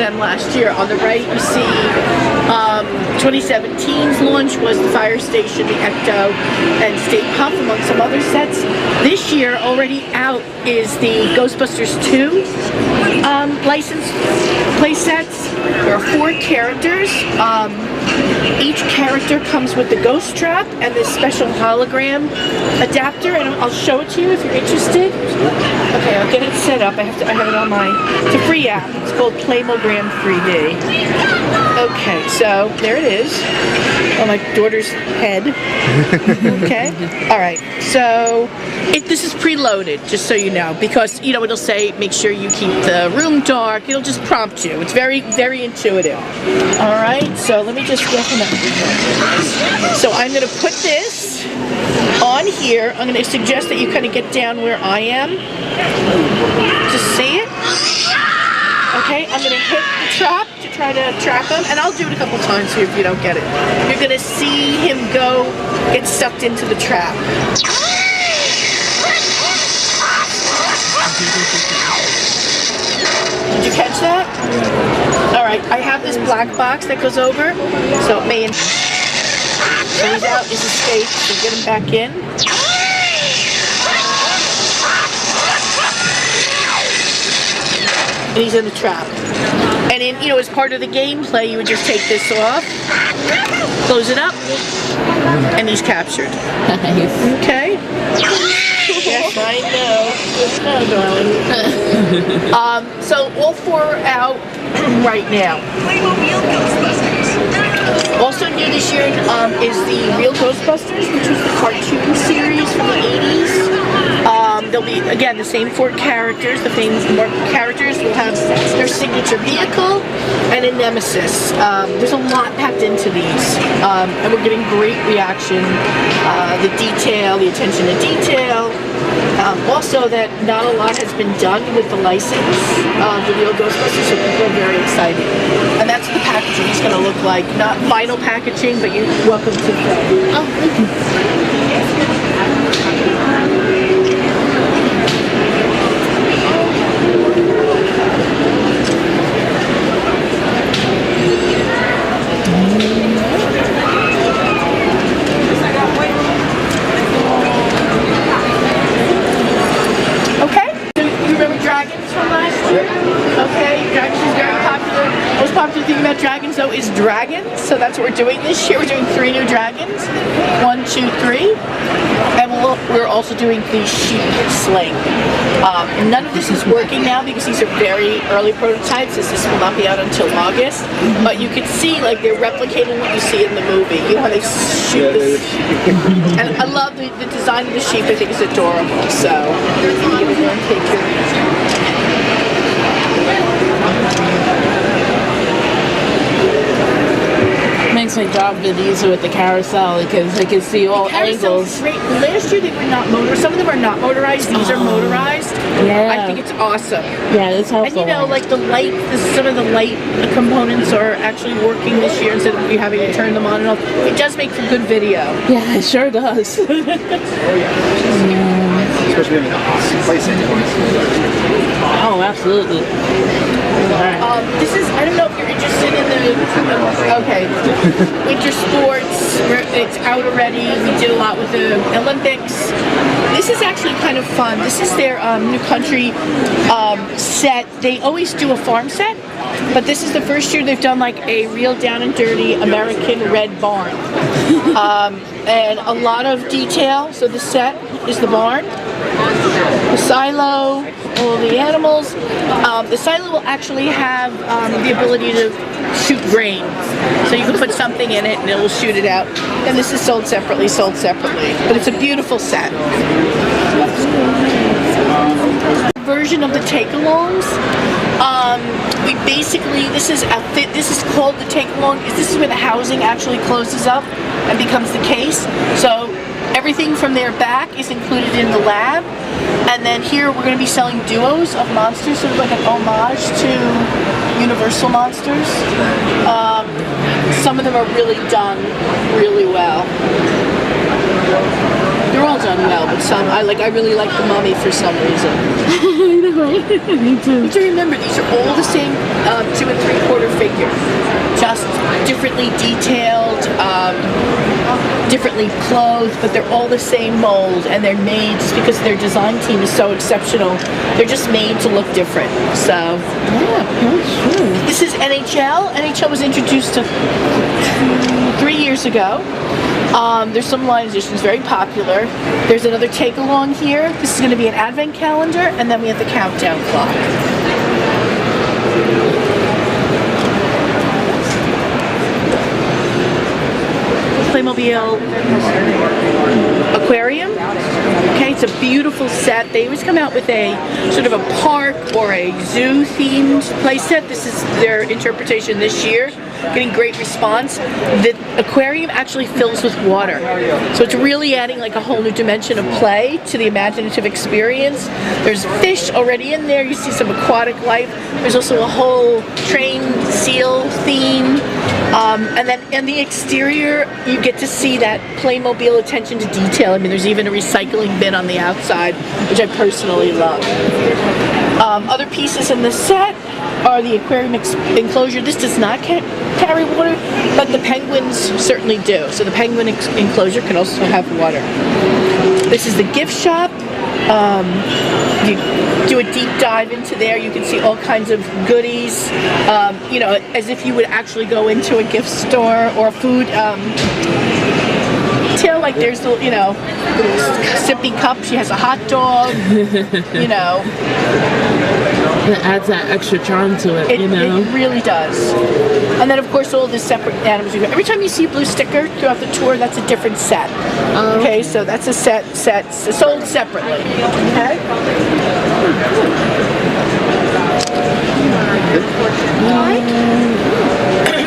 them last year. On the right, you see 2017's launch was the Fire Station, the Ecto, and State Puff, among some other sets. This year, already out, is the Ghostbusters 2 licensed play sets. There are 4 characters. Each character comes with the ghost trap and this special hologram adapter, and I'll show it to you if you're interested. Okay, I'll get it set up. I have it on my, it's a free app. It's called Playmobil 3D. Okay, so there it is on my daughter's head. Okay, all right. So this is preloaded, just so you know, because it'll say make sure you keep the room dark. It'll just prompt you. It's very, very intuitive. All right, so let me just get him up. So I'm going to put this on here. I'm going to suggest that you kind of get down where I am. Just see it. Okay, I'm going to hit the trap to try to trap him, and I'll do it a couple times here if you don't get it. You're going to see him get sucked into the trap. Did you catch that? Alright, I have this black box that goes over, so it may... So he's out, he's escaped, so get him back in. And he's in the trap. And in, as part of the gameplay, you would just take this off, close it up, and he's captured. Okay? Yes, I know. Darling. So all 4 are out right now. Also new this year is the Real Ghostbusters, which was the cartoon series from the 80s. They'll be, again, the same 4 characters. The famous characters will have their signature vehicle and a nemesis. There's a lot packed into these, and we're getting great reaction. The detail, the attention to detail. Also that not a lot has been done with the license of the Real Ghostbusters, so people are very excited. And that's what the packaging is going to look like. Not final packaging, but you're welcome to try. Oh, thank you. Popular thing about dragons though is dragons, so that's what we're doing this year. We're doing 3 new dragons, 1, 2, 3, and we're also doing the sheep sling. None of this is working now because these are very early prototypes, as this will not be out until August, but you can see like they're replicating what you see in the movie. How they shoot this, and I love the design of the sheep. I think it's adorable, so I'm going to go and take your Makes my job a bit easier with the carousel because I can see all angles. Great. Last year they were not motorized. Some of them are not motorized. These are motorized. Yeah. I think it's awesome. Yeah, that's helpful. And like the light, some of the light components are actually working this year instead of you having to turn them on and off. It does make for good video. Yeah, it sure does. Especially in the place. Oh, absolutely. This is, I don't know if you're interested in the okay, winter sports. It's out already. We did a lot with the Olympics. This is actually kind of fun. This is their New Country set. They always do a farm set, but this is the first year they've done like a real down and dirty American red barn. And a lot of detail. So the set is the barn, the silo, all the animals. The silo will actually have the ability to shoot grain. So you can put something in it and it will shoot it out. And this is sold separately. But it's a beautiful set. Version of the take-alongs. We basically, this is called the take-along. This is where the housing actually closes up and becomes the case. So everything from their back is included in the lab. And then here we're going to be selling duos of monsters, sort of like an homage to Universal monsters. Some of them are really done really well. They're they're all done well, but some I really like the Mummy for some reason. I know, right? Me too. You have to remember, these are all the same 2 3/4 figure, just differently detailed, differently clothed, but they're all the same mold, and they're made just because their design team is so exceptional. They're just made to look different. So, this is NHL. NHL was introduced 3 years ago. There's some line editions, very popular. There's another take along here. This is going to be an advent calendar, and then we have the countdown clock. Playmobil aquarium. Okay, it's a beautiful set. They always come out with a sort of a park or a zoo themed play set. This is their interpretation this year. Getting great response. The aquarium actually fills with water, so it's really adding like a whole new dimension of play to the imaginative experience. There's fish already in there. You see some aquatic life. There's also a whole trained seal theme, and then in the exterior you get to see that Playmobil attention to detail. I mean, there's even a recycling bin on the outside, which I personally love. Other pieces in the set are the aquarium enclosure. This does not carry water, but the penguins certainly do. So the penguin enclosure can also have water. This is the gift shop. You do a deep dive into there, you can see all kinds of goodies, you know, as if you would actually go into a gift store or food till, like there's the, you know, sippy cup, she has a hot dog, you know. It adds that extra charm to it, you know? It really does. And then of course all the separate animals. Every time you see a blue sticker throughout the tour, that's a different set. Okay, so that's a set sold separately. Okay?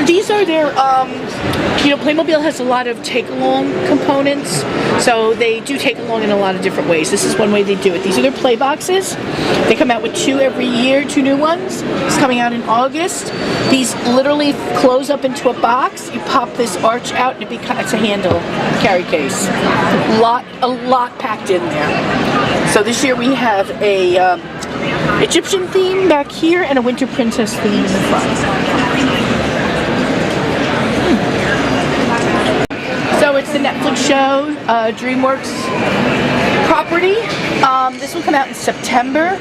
These are their, you know, Playmobil has a lot of take-along components, so they do take along in a lot of different ways. This is one way they do it. These are their play boxes. They come out with 2 every year, 2 new ones. It's coming out in August. These literally close up into a box. You pop this arch out, and it's a handle carry case. A lot packed in there. So this year we have a Egyptian theme back here and a Winter Princess theme in the front. So it's the Netflix show, DreamWorks property. This will come out in September.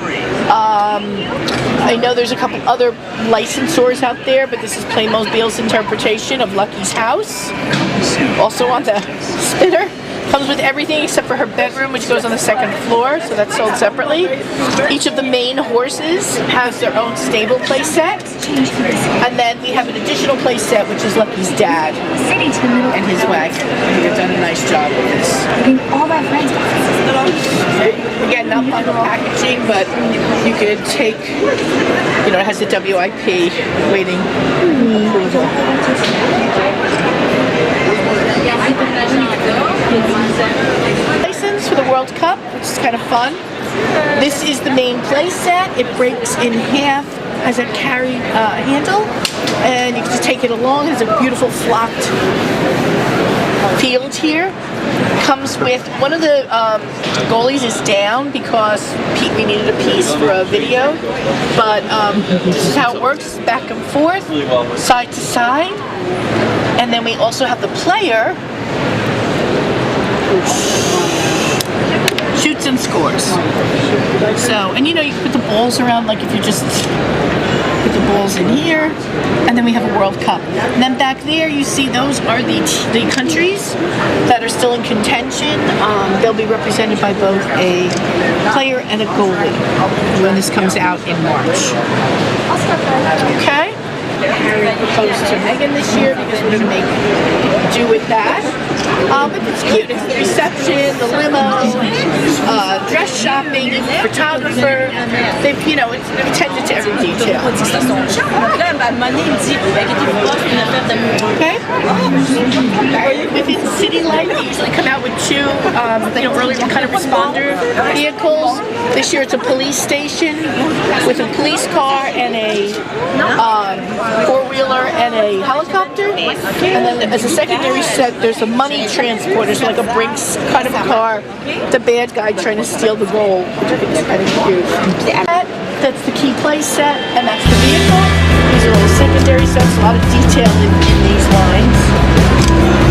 I know there's a couple other licensors out there, but this is Playmobil's interpretation of Lucky's house. Also on the spinner. Comes with everything except for her bedroom, which goes on the 2nd floor, so that's sold separately. Each of the main horses has their own stable play set. And then we have an additional play set, which is Lucky's dad and his wagon. I think they've done a nice job with this. Again, not final packaging, but you could take, you know, it has the WIP waiting approval. License for the World Cup, which is kind of fun. This is the main play set. It breaks in half, has a carry handle, and you can just take it along. It has a beautiful flocked field here. Comes with one of the goalies is down because we needed a piece for a video, but this is how it works: back and forth, side to side, and then we also have the player shoots and scores. So, and you know, you can put the balls around, like if you just put the balls in here, and then we have a World Cup. And then back there you see those are the countries that are still in contention. They'll be represented by both a player and a goalie when this comes out in March. Okay? Harry proposed to Megan this year because we're going to do with that. But it's cute. It's the reception, the limo, dress shopping, photographer. They've, you know, it's attended to every detail. Okay? Within City Life, they usually come out with 2 really kind of responder vehicles. This year it's a police station with a police car and a four-wheeler and a helicopter. And then as a secondary set, there's a money transporter, so like a Brinks kind of a car. The bad guy trying to steal the gold, which I think is kind of cute. That's the key play set, and that's the vehicle. These are all secondary sets, a lot of detail in these lines.